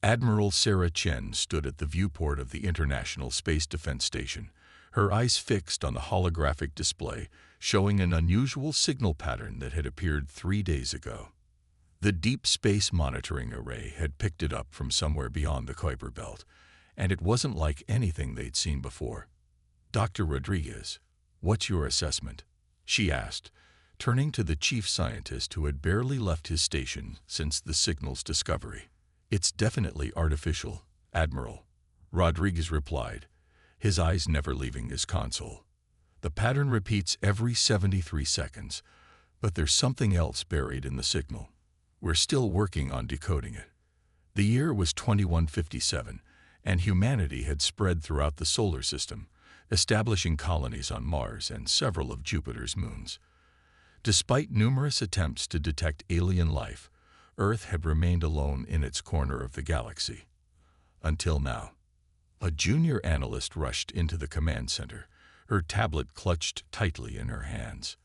Admiral Sarah Chen stood at the viewport of the International Space Defense Station, her eyes fixed on the holographic display showing an unusual signal pattern that had appeared 3 days ago. The Deep Space Monitoring Array had picked it up from somewhere beyond the Kuiper Belt, and it wasn't like anything they'd seen before. "Dr. Rodriguez, what's your assessment?" she asked, turning to the chief scientist who had barely left his station since the signal's discovery. "It's definitely artificial, Admiral," Rodriguez replied, his eyes never leaving his console. "The pattern repeats every 73 seconds, but there's something else buried in the signal. We're still working on decoding it." The year was 2157, and humanity had spread throughout the solar system, establishing colonies on Mars and several of Jupiter's moons. Despite numerous attempts to detect alien life, Earth had remained alone in its corner of the galaxy. Until now. A junior analyst rushed into the command center, her tablet clutched tightly in her hands.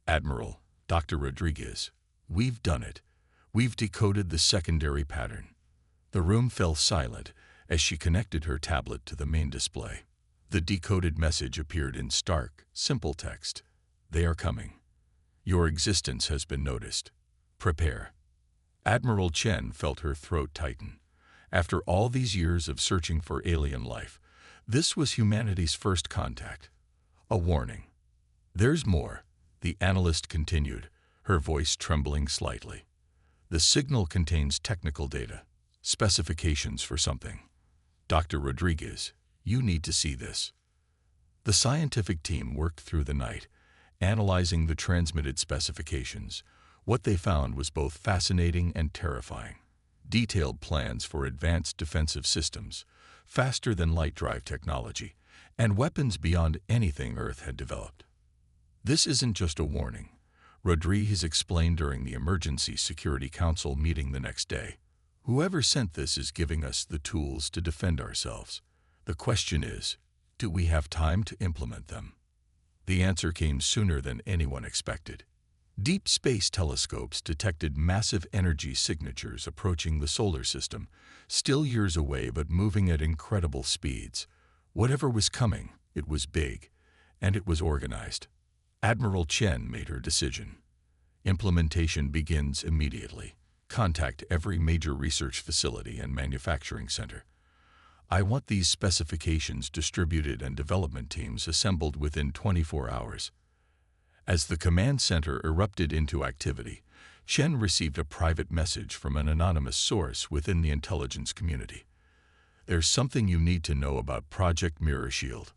"Admiral, Dr. Rodriguez, we've done it. We've decoded the secondary pattern." The room fell silent as she connected her tablet to the main display. The decoded message appeared in stark, simple text. "They are coming. Your existence has been noticed. Prepare." Admiral Chen felt her throat tighten. After all these years of searching for alien life, this was humanity's first contact. A warning. "There's more," the analyst continued, her voice trembling slightly. "The signal contains technical data, specifications for something. Dr. Rodriguez, you need to see this." The scientific team worked through the night, analyzing the transmitted specifications. What they found was both fascinating and terrifying. Detailed plans for advanced defensive systems, faster-than-light drive technology, and weapons beyond anything Earth had developed. "This isn't just a warning," Rodriguez explained during the Emergency Security Council meeting the next day. "Whoever sent this is giving us the tools to defend ourselves. The question is, do we have time to implement them?" The answer came sooner than anyone expected. Deep space telescopes detected massive energy signatures approaching the solar system, still years away but moving at incredible speeds. Whatever was coming, it was big, and it was organized. Admiral Chen made her decision. Implementation begins immediately. Contact every major research facility and manufacturing center. I want these specifications distributed and development teams assembled within 24 hours. As the command center erupted into activity, Chen received a private message from an anonymous source within the intelligence community. "There's something you need to know about Project Mirror Shield."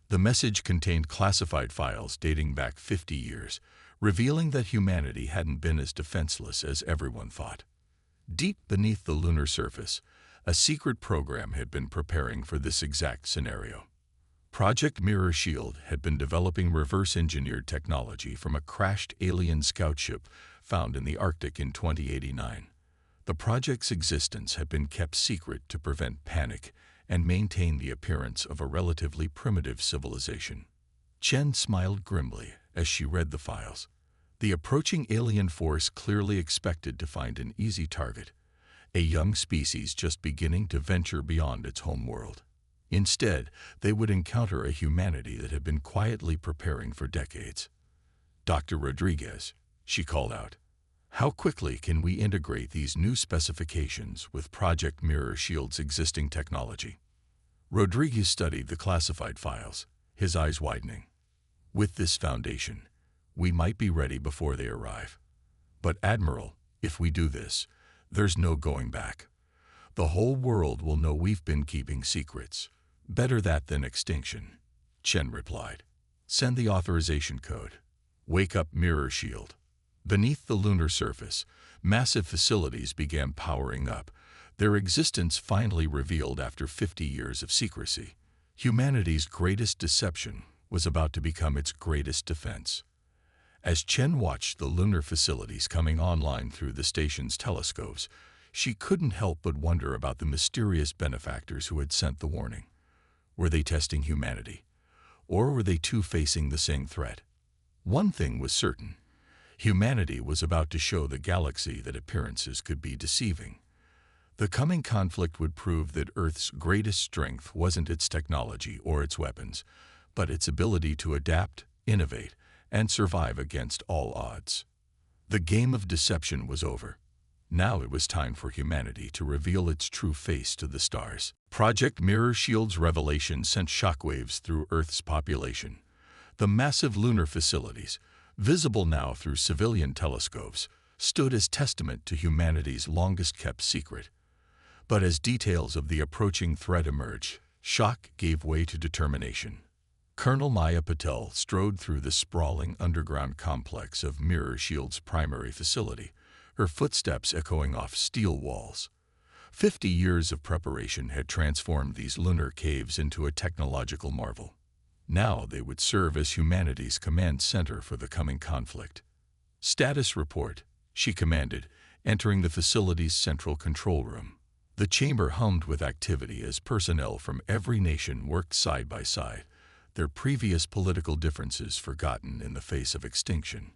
The message contained classified files dating back 50 years, revealing that humanity hadn't been as defenseless as everyone thought. Deep beneath the lunar surface, a secret program had been preparing for this exact scenario. Project Mirror Shield had been developing reverse-engineered technology from a crashed alien scout ship found in the Arctic in 2089. The project's existence had been kept secret to prevent panic and maintain the appearance of a relatively primitive civilization. Chen smiled grimly as she read the files. The approaching alien force clearly expected to find an easy target, a young species just beginning to venture beyond its home world. Instead, they would encounter a humanity that had been quietly preparing for decades. "Dr. Rodriguez," she called out, "how quickly can we integrate these new specifications with Project Mirror Shield's existing technology?" Rodriguez studied the classified files, his eyes widening. "With this foundation, we might be ready before they arrive. But Admiral, if we do this, there's no going back. The whole world will know we've been keeping secrets. Better that than extinction," Chen replied. "Send the authorization code. Wake up Mirror Shield." Beneath the lunar surface, massive facilities began powering up, their existence finally revealed after 50 years of secrecy. Humanity's greatest deception was about to become its greatest defense. As Chen watched the lunar facilities coming online through the station's telescopes, she couldn't help but wonder about the mysterious benefactors who had sent the warning. Were they testing humanity? Or were they too facing the same threat? One thing was certain. Humanity was about to show the galaxy that appearances could be deceiving. The coming conflict would prove that Earth's greatest strength wasn't its technology or its weapons, but its ability to adapt, innovate, and survive against all odds. The game of deception was over. Now it was time for humanity to reveal its true face to the stars. Project Mirror Shield's revelation sent shockwaves through Earth's population. The massive lunar facilities, visible now through civilian telescopes, stood as testament to humanity's longest-kept secret. But as details of the approaching threat emerged, shock gave way to determination. Colonel Maya Patel strode through the sprawling underground complex of Mirror Shield's primary facility, her footsteps echoing off steel walls. 50 years of preparation had transformed these lunar caves into a technological marvel. Now they would serve as humanity's command center for the coming conflict. "Status report," she commanded, entering the facility's central control room. The chamber hummed with activity as personnel from every nation worked side by side, their previous political differences forgotten in the face of extinction.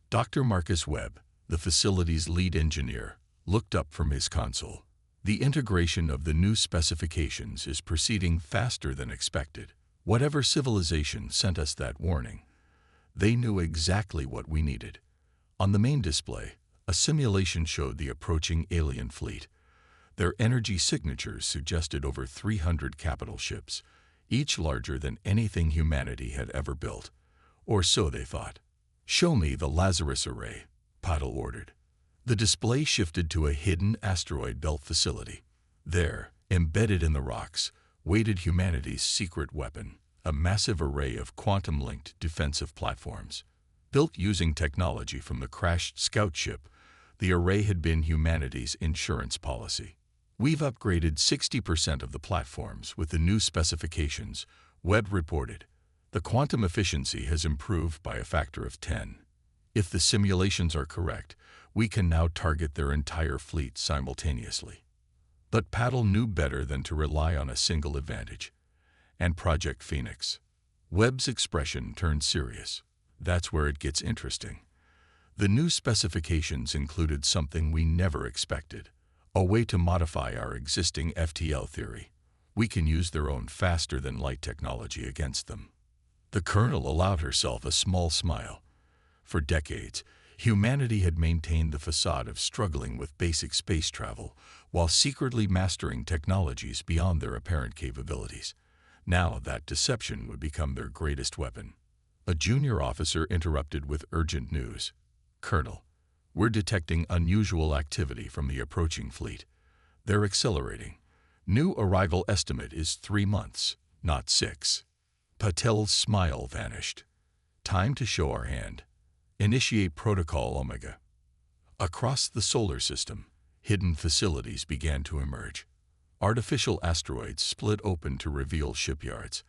Dr. Marcus Webb, the facility's lead engineer, looked up from his console. "The integration of the new specifications is proceeding faster than expected. Whatever civilization sent us that warning, they knew exactly what we needed." On the main display, a simulation showed the approaching alien fleet. Their energy signatures suggested over 300 capital ships, each larger than anything humanity had ever built. Or so they thought. "Show me the Lazarus Array," Patel ordered. The display shifted to a hidden asteroid belt facility. There, embedded in the rocks, waited humanity's secret weapon, a massive array of quantum-linked defensive platforms. Built using technology from the crashed scout ship, the array had been humanity's insurance policy. "We've upgraded 60% of the platforms with the new specifications," Webb reported. "The quantum efficiency has improved by a factor of 10. If the simulations are correct, we can now target their entire fleet simultaneously." But Patel knew better than to rely on a single advantage. "And Project Phoenix." Webb's expression turned serious. "That's where it gets interesting. The new specifications included something we never expected. A way to modify our existing FTL theory. We can use their own faster-than-light technology against them." The colonel allowed herself a small smile. For decades, humanity had maintained the facade of struggling with basic space travel while secretly mastering technologies beyond their apparent capabilities. Now that deception would become their greatest weapon. A junior officer interrupted with urgent news. "Colonel, we're detecting unusual activity from the approaching fleet. They're accelerating. New arrival estimate is 3 months, not 6. Patel's smile vanished. "Time to show our hand. Initiate Protocol Omega." Across the solar system, hidden facilities began to emerge. Artificial asteroids split open to reveal shipyards.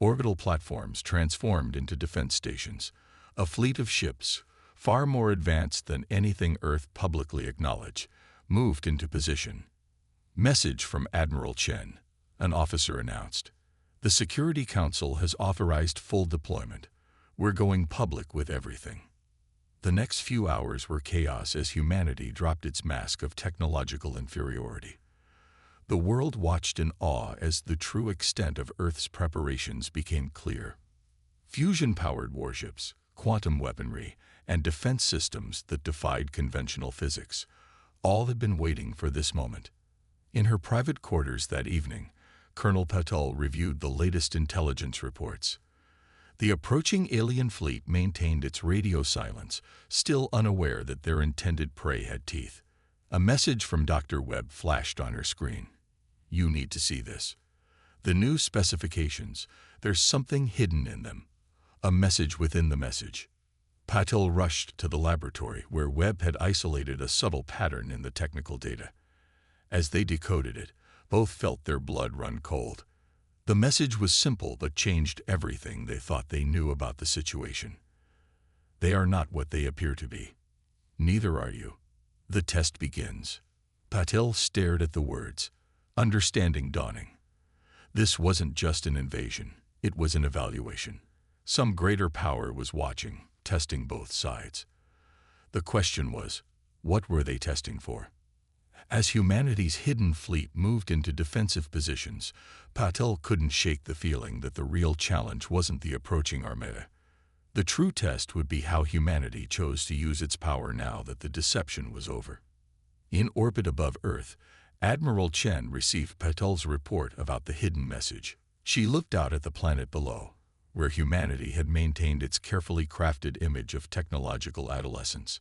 Orbital platforms transformed into defense stations. A fleet of ships, far more advanced than anything Earth publicly acknowledged, moved into position. "Message from Admiral Chen," an officer announced. "The Security Council has authorized full deployment. We're going public with everything." The next few hours were chaos as humanity dropped its mask of technological inferiority. The world watched in awe as the true extent of Earth's preparations became clear. Fusion-powered warships, quantum weaponry, and defense systems that defied conventional physics, all had been waiting for this moment. In her private quarters that evening, Colonel Patel reviewed the latest intelligence reports. The approaching alien fleet maintained its radio silence, still unaware that their intended prey had teeth. A message from Dr. Webb flashed on her screen. "You need to see this. The new specifications, there's something hidden in them. A message within the message." Patel rushed to the laboratory where Webb had isolated a subtle pattern in the technical data. As they decoded it, both felt their blood run cold. The message was simple but changed everything they thought they knew about the situation. "They are not what they appear to be. Neither are you. The test begins." Patel stared at the words, understanding dawning. This wasn't just an invasion, it was an evaluation. Some greater power was watching, testing both sides. The question was, what were they testing for? As humanity's hidden fleet moved into defensive positions, Patel couldn't shake the feeling that the real challenge wasn't the approaching armada. The true test would be how humanity chose to use its power now that the deception was over. In orbit above Earth, Admiral Chen received Patel's report about the hidden message. She looked out at the planet below, where humanity had maintained its carefully crafted image of technological adolescence.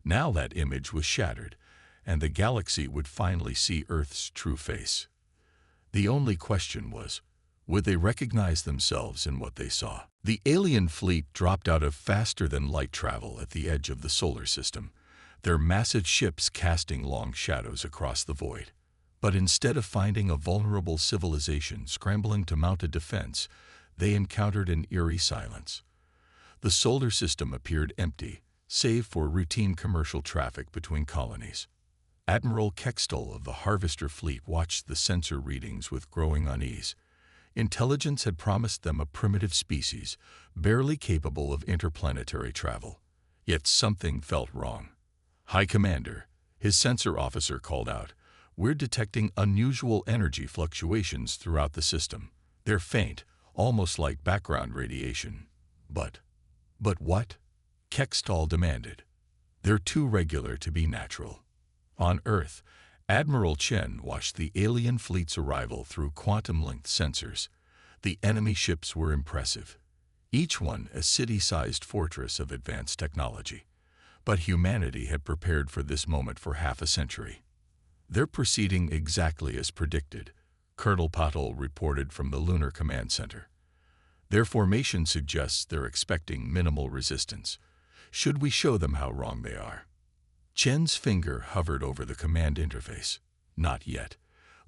Now that image was shattered, and the galaxy would finally see Earth's true face. The only question was, would they recognize themselves in what they saw? The alien fleet dropped out of faster-than-light travel at the edge of the solar system, their massive ships casting long shadows across the void. But instead of finding a vulnerable civilization scrambling to mount a defense, they encountered an eerie silence. The solar system appeared empty, save for routine commercial traffic between colonies. Admiral Kextol of the Harvester Fleet watched the sensor readings with growing unease. Intelligence had promised them a primitive species, barely capable of interplanetary travel. Yet something felt wrong. "High Commander," his sensor officer called out, "we're detecting unusual energy fluctuations throughout the system. They're faint, almost like background radiation." But what? Kextol demanded. "They're too regular to be natural." On Earth, Admiral Chen watched the alien fleet's arrival through quantum-linked sensors. The enemy ships were impressive, each one a city-sized fortress of advanced technology. But humanity had prepared for this moment for half a century. "They're proceeding exactly as predicted," Colonel Patel reported from the Lunar Command Center. "Their formation suggests they're expecting minimal resistance. Should we show them how wrong they are?" Chen's finger hovered over the command interface. "Not yet.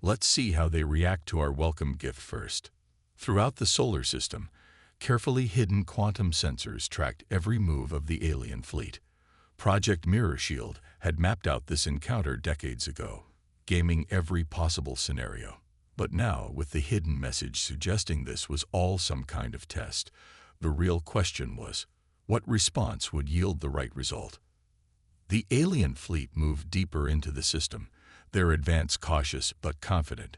Let's see how they react to our welcome gift first." Throughout the solar system, carefully hidden quantum sensors tracked every move of the alien fleet. Project Mirror Shield had mapped out this encounter decades ago, gaming every possible scenario. But now, with the hidden message suggesting this was all some kind of test, the real question was, what response would yield the right result? The alien fleet moved deeper into the system, their advance cautious but confident.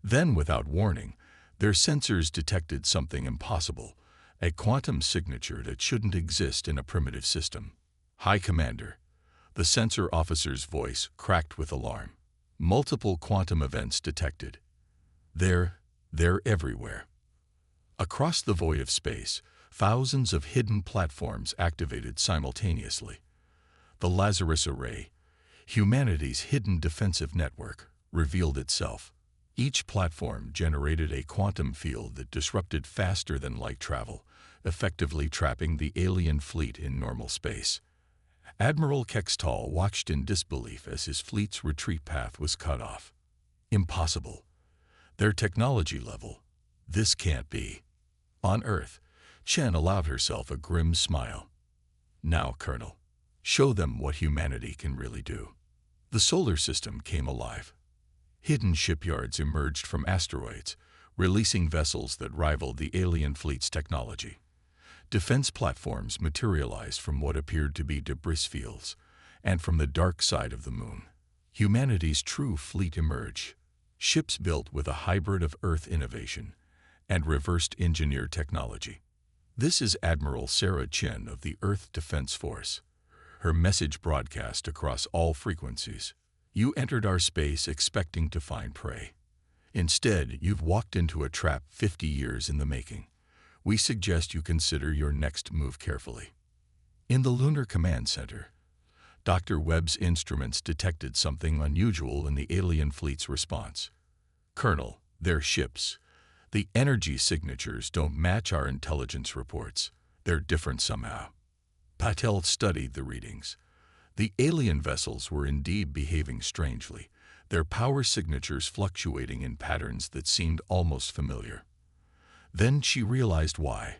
Then, without warning, their sensors detected something impossible, a quantum signature that shouldn't exist in a primitive system. "High Commander," the sensor officer's voice cracked with alarm. "Multiple quantum events detected. They're everywhere." Across the void of space, thousands of hidden platforms activated simultaneously. The Lazarus Array, humanity's hidden defensive network, revealed itself. Each platform generated a quantum field that disrupted faster-than-light travel, effectively trapping the alien fleet in normal space. Admiral Kextol watched in disbelief as his fleet's retreat path was cut off. Impossible. Their technology level. This can't be. On Earth, Chen allowed herself a grim smile. "Now, Colonel, show them what humanity can really do." The solar system came alive. Hidden shipyards emerged from asteroids, releasing vessels that rivaled the alien fleet's technology. Defense platforms materialized from what appeared to be debris fields, and from the dark side of the moon, humanity's true fleet emerged. Ships built with a hybrid of Earth innovation and reversed engineer technology. "This is Admiral Sarah Chen of the Earth Defense Force." Her message broadcast across all frequencies. "You entered our space expecting to find prey. Instead, you've walked into a trap 50 years in the making. We suggest you consider your next move carefully." In the Lunar Command Center, Dr. Webb's instruments detected something unusual in the alien fleet's response. "Colonel, they're ships. The energy signatures don't match our intelligence reports. They're different somehow." Patel studied the readings. The alien vessels were indeed behaving strangely, their power signatures fluctuating in patterns that seemed almost familiar. Then she realized why.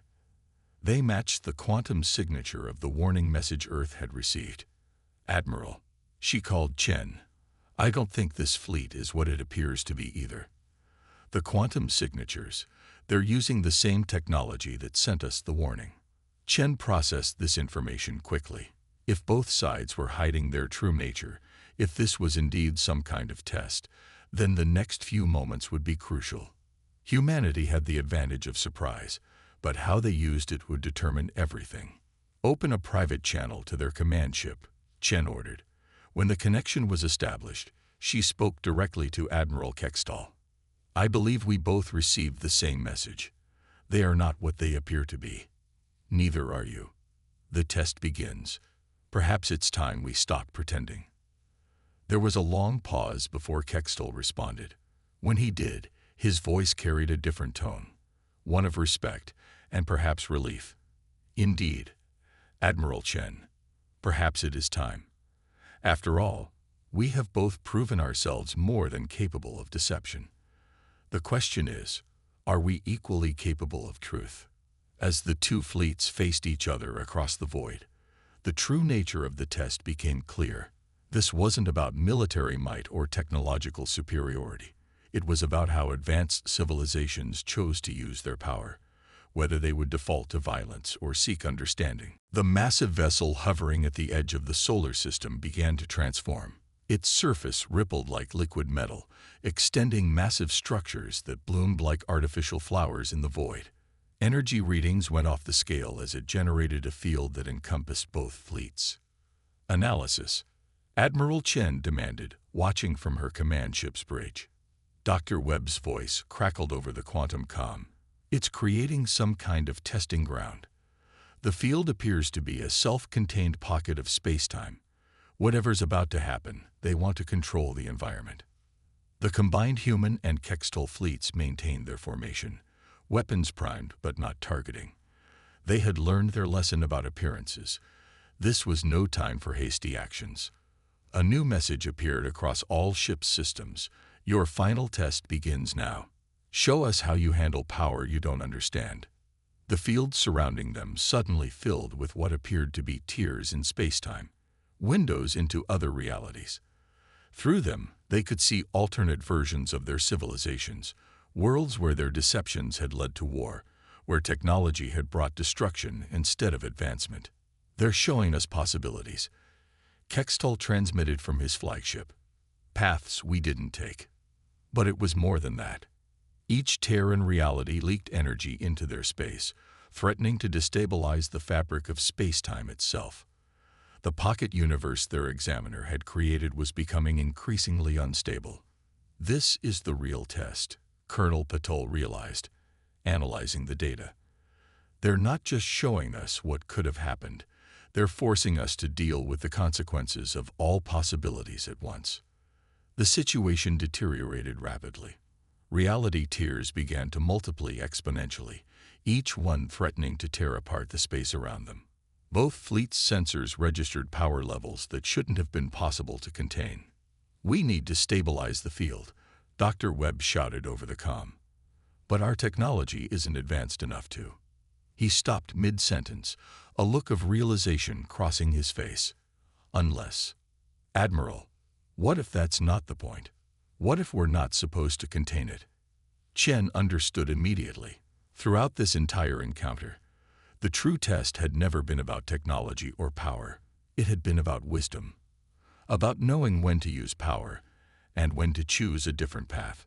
They matched the quantum signature of the warning message Earth had received. "Admiral," she called Chen, "I don't think this fleet is what it appears to be either. The quantum signatures, they're using the same technology that sent us the warning." Chen processed this information quickly. If both sides were hiding their true nature, If this was indeed some kind of test, then the next few moments would be crucial. Humanity had the advantage of surprise, but how they used it would determine everything. Open a private channel to their command ship, Chen ordered. When the connection was established, she spoke directly to Admiral Kextall. I believe we both received the same message. They are not what they appear to be. Neither are you. The test begins. Perhaps it's time we stop pretending. There was a long pause before Kextall responded. When he did, his voice carried a different tone, one of respect and perhaps relief. Indeed, Admiral Chen, perhaps it is time. After all, we have both proven ourselves more than capable of deception. The question is, are we equally capable of truth? As the two fleets faced each other across the void, the true nature of the test became clear. This wasn't about military might or technological superiority. It was about how advanced civilizations chose to use their power, whether they would default to violence or seek understanding. The massive vessel hovering at the edge of the solar system began to transform. Its surface rippled like liquid metal, extending massive structures that bloomed like artificial flowers in the void. Energy readings went off the scale as it generated a field that encompassed both fleets. Analysis. Admiral Chen demanded, watching from her command ship's bridge. Dr. Webb's voice crackled over the quantum comm. It's creating some kind of testing ground. The field appears to be a self-contained pocket of space-time. Whatever's about to happen, they want to control the environment. The combined human and Kextall fleets maintained their formation, weapons primed but not targeting. They had learned their lesson about appearances. This was no time for hasty actions. A new message appeared across all ship systems. Your final test begins now. Show us how you handle power you don't understand. The field surrounding them suddenly filled with what appeared to be tiers in space-time, windows into other realities. Through them, they could see alternate versions of their civilizations, worlds where their deceptions had led to war, where technology had brought destruction instead of advancement. They're showing us possibilities. Kextall transmitted from his flagship. Paths we didn't take. But it was more than that. Each tear in reality leaked energy into their space, threatening to destabilize the fabric of space-time itself. The pocket universe their examiner had created was becoming increasingly unstable. This is the real test, Colonel Patel realized, analyzing the data. They're not just showing us what could have happened, they're forcing us to deal with the consequences of all possibilities at once. The situation deteriorated rapidly. Reality tiers began to multiply exponentially, each one threatening to tear apart the space around them. Both fleets' sensors registered power levels that shouldn't have been possible to contain. We need to stabilize the field, Dr. Webb shouted over the comm. But our technology isn't advanced enough to. He stopped mid-sentence, a look of realization crossing his face. Unless, Admiral, what if that's not the point? What if we're not supposed to contain it? Chen understood immediately. Throughout this entire encounter, the true test had never been about technology or power. It had been about wisdom, about knowing when to use power and when to choose a different path.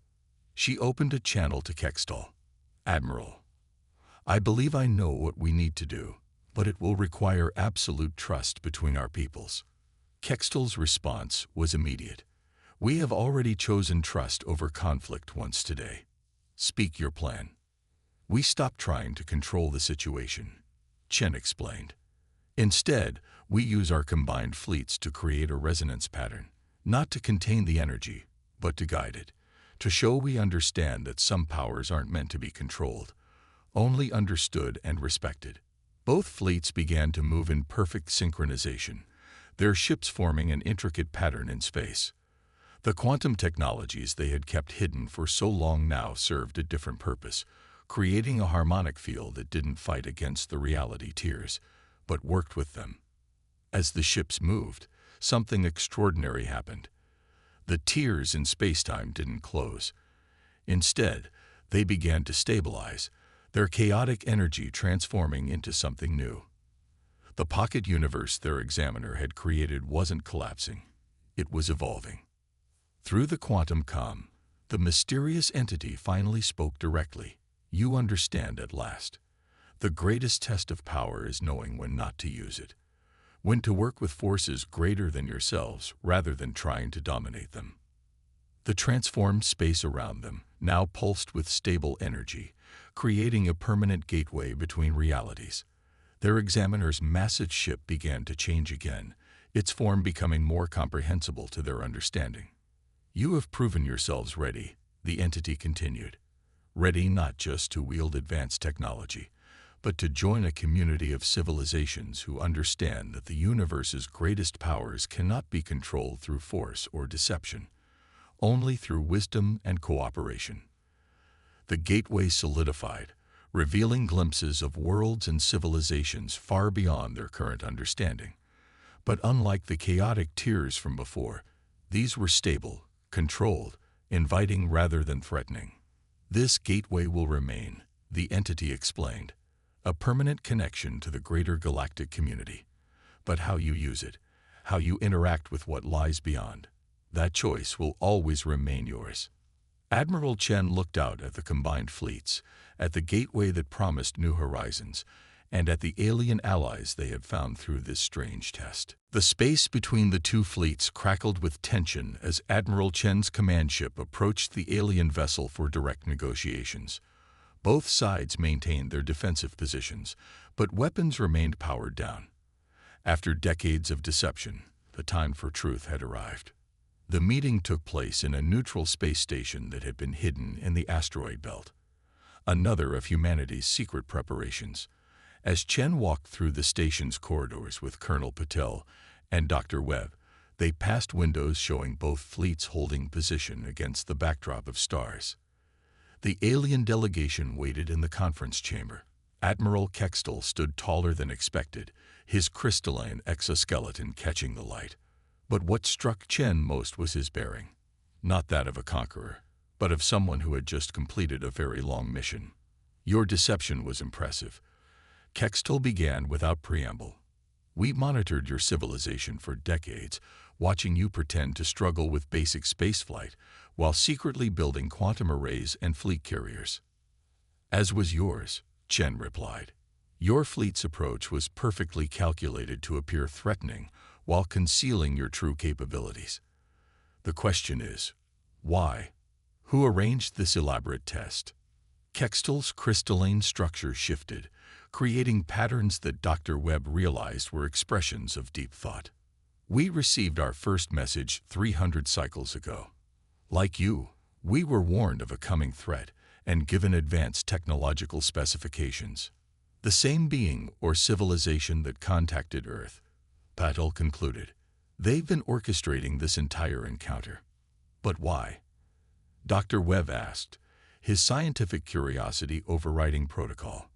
She opened a channel to Kextall. Admiral, I believe I know what we need to do, but it will require absolute trust between our peoples. Kextall's response was immediate. We have already chosen trust over conflict once today. Speak your plan. We stopped trying to control the situation, Chen explained. Instead, we use our combined fleets to create a resonance pattern, not to contain the energy, but to guide it, to show we understand that some powers aren't meant to be controlled, only understood and respected. Both fleets began to move in perfect synchronization, their ships forming an intricate pattern in space. The quantum technologies they had kept hidden for so long now served a different purpose, creating a harmonic field that didn't fight against the reality tiers, but worked with them. As the ships moved, something extraordinary happened. The tiers in space-time didn't close. Instead, they began to stabilize, their chaotic energy transforming into something new. The pocket universe their examiner had created wasn't collapsing. It was evolving. Through the quantum comm, the mysterious entity finally spoke directly. You understand at last. The greatest test of power is knowing when not to use it, when to work with forces greater than yourselves rather than trying to dominate them. The transformed space around them now pulsed with stable energy, creating a permanent gateway between realities. Their examiner's massive ship began to change again, its form becoming more comprehensible to their understanding. You have proven yourselves ready, the entity continued. Ready not just to wield advanced technology, but to join a community of civilizations who understand that the universe's greatest powers cannot be controlled through force or deception, only through wisdom and cooperation. The gateway solidified, revealing glimpses of worlds and civilizations far beyond their current understanding. But unlike the chaotic tiers from before, these were stable, controlled, inviting rather than threatening. This gateway will remain, the entity explained, a permanent connection to the greater galactic community. But how you use it, how you interact with what lies beyond, that choice will always remain yours. Admiral Chen looked out at the combined fleets, at the gateway that promised new horizons, and at the alien allies they had found through this strange test. The space between the two fleets crackled with tension as Admiral Chen's command ship approached the alien vessel for direct negotiations. Both sides maintained their defensive positions, but weapons remained powered down. After decades of deception, the time for truth had arrived. The meeting took place in a neutral space station that had been hidden in the asteroid belt, another of humanity's secret preparations. As Chen walked through the station's corridors with Colonel Patel and Dr. Webb, they passed windows showing both fleets holding position against the backdrop of stars. The alien delegation waited in the conference chamber. Admiral Kextel stood taller than expected, his crystalline exoskeleton catching the light. But what struck Chen most was his bearing. Not that of a conqueror, but of someone who had just completed a very long mission. Your deception was impressive. Kextel began without preamble. We monitored your civilization for decades, watching you pretend to struggle with basic spaceflight while secretly building quantum arrays and fleet carriers. As was yours, Chen replied. Your fleet's approach was perfectly calculated to appear threatening while concealing your true capabilities. The question is, why? Who arranged this elaborate test? Kextel's crystalline structure shifted, creating patterns that Dr. Webb realized were expressions of deep thought. We received our first message 300 cycles ago. Like you, we were warned of a coming threat and given advanced technological specifications. The same being or civilization that contacted Earth, Patel concluded. They've been orchestrating this entire encounter. But why? Dr. Webb asked, his scientific curiosity overriding protocol.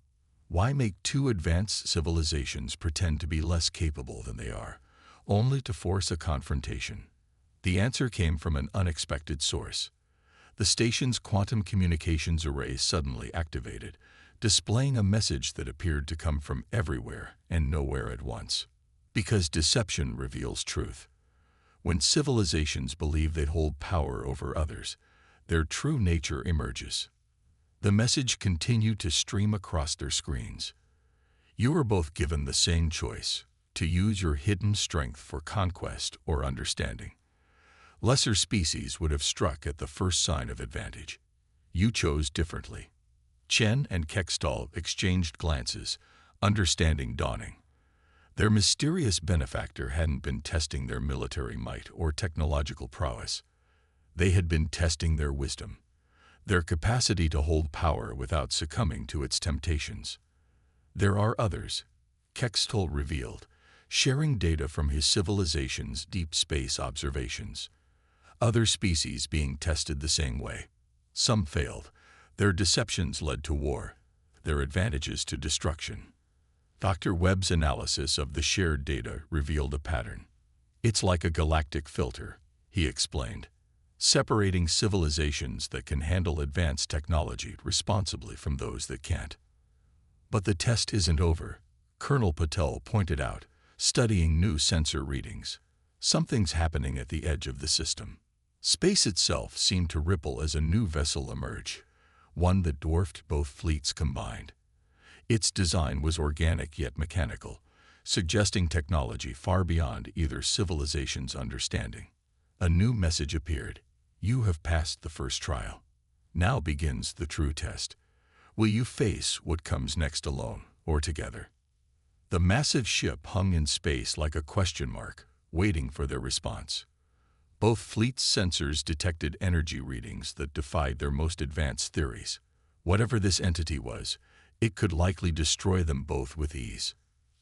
Why make two advanced civilizations pretend to be less capable than they are, only to force a confrontation? The answer came from an unexpected source. The station's quantum communications array suddenly activated, displaying a message that appeared to come from everywhere and nowhere at once. Because deception reveals truth. When civilizations believe they hold power over others, their true nature emerges. The message continued to stream across their screens. You are both given the same choice, to use your hidden strength for conquest or understanding. Lesser species would have struck at the first sign of advantage. You chose differently. Chen and Kextel exchanged glances, understanding dawning. Their mysterious benefactor hadn't been testing their military might or technological prowess. They had been testing their wisdom, their capacity to hold power without succumbing to its temptations. There are others, Kextel revealed, sharing data from his civilization's deep space observations. Other species being tested the same way. Some failed. Their deceptions led to war, their advantages to destruction. Dr. Webb's analysis of the shared data revealed a pattern. It's like a galactic filter, he explained, separating civilizations that can handle advanced technology responsibly from those that can't. But the test isn't over, Colonel Patel pointed out, studying new sensor readings. Something's happening at the edge of the system. Space itself seemed to ripple as a new vessel emerged, one that dwarfed both fleets combined. Its design was organic yet mechanical, suggesting technology far beyond either civilization's understanding. A new message appeared. You have passed the first trial. Now begins the true test. Will you face what comes next alone or together? The massive ship hung in space like a question mark, waiting for their response. Both fleets' sensors detected energy readings that defied their most advanced theories. Whatever this entity was, it could likely destroy them both with ease.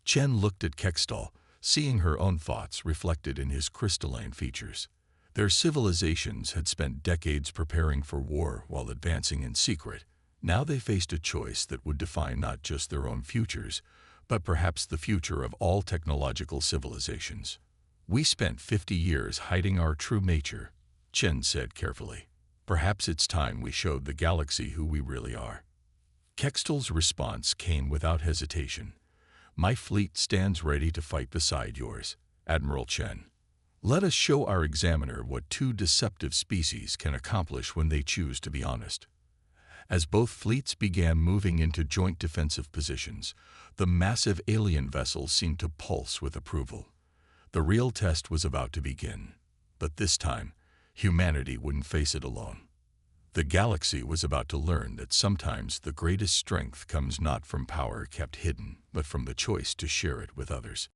Chen looked at Kextall, seeing her own thoughts reflected in his crystalline features. Their civilizations had spent decades preparing for war while advancing in secret. Now they faced a choice that would define not just their own futures, but perhaps the future of all technological civilizations. We spent 50 years hiding our true nature, Chen said carefully. Perhaps it's time we showed the galaxy who we really are. Kextall's response came without hesitation. My fleet stands ready to fight beside yours, Admiral Chen. Let us show our examiner what two deceptive species can accomplish when they choose to be honest. As both fleets began moving into joint defensive positions, the massive alien vessels seemed to pulse with approval. The real test was about to begin, but this time, humanity wouldn't face it alone. The galaxy was about to learn that sometimes the greatest strength comes not from power kept hidden, but from the choice to share it with others.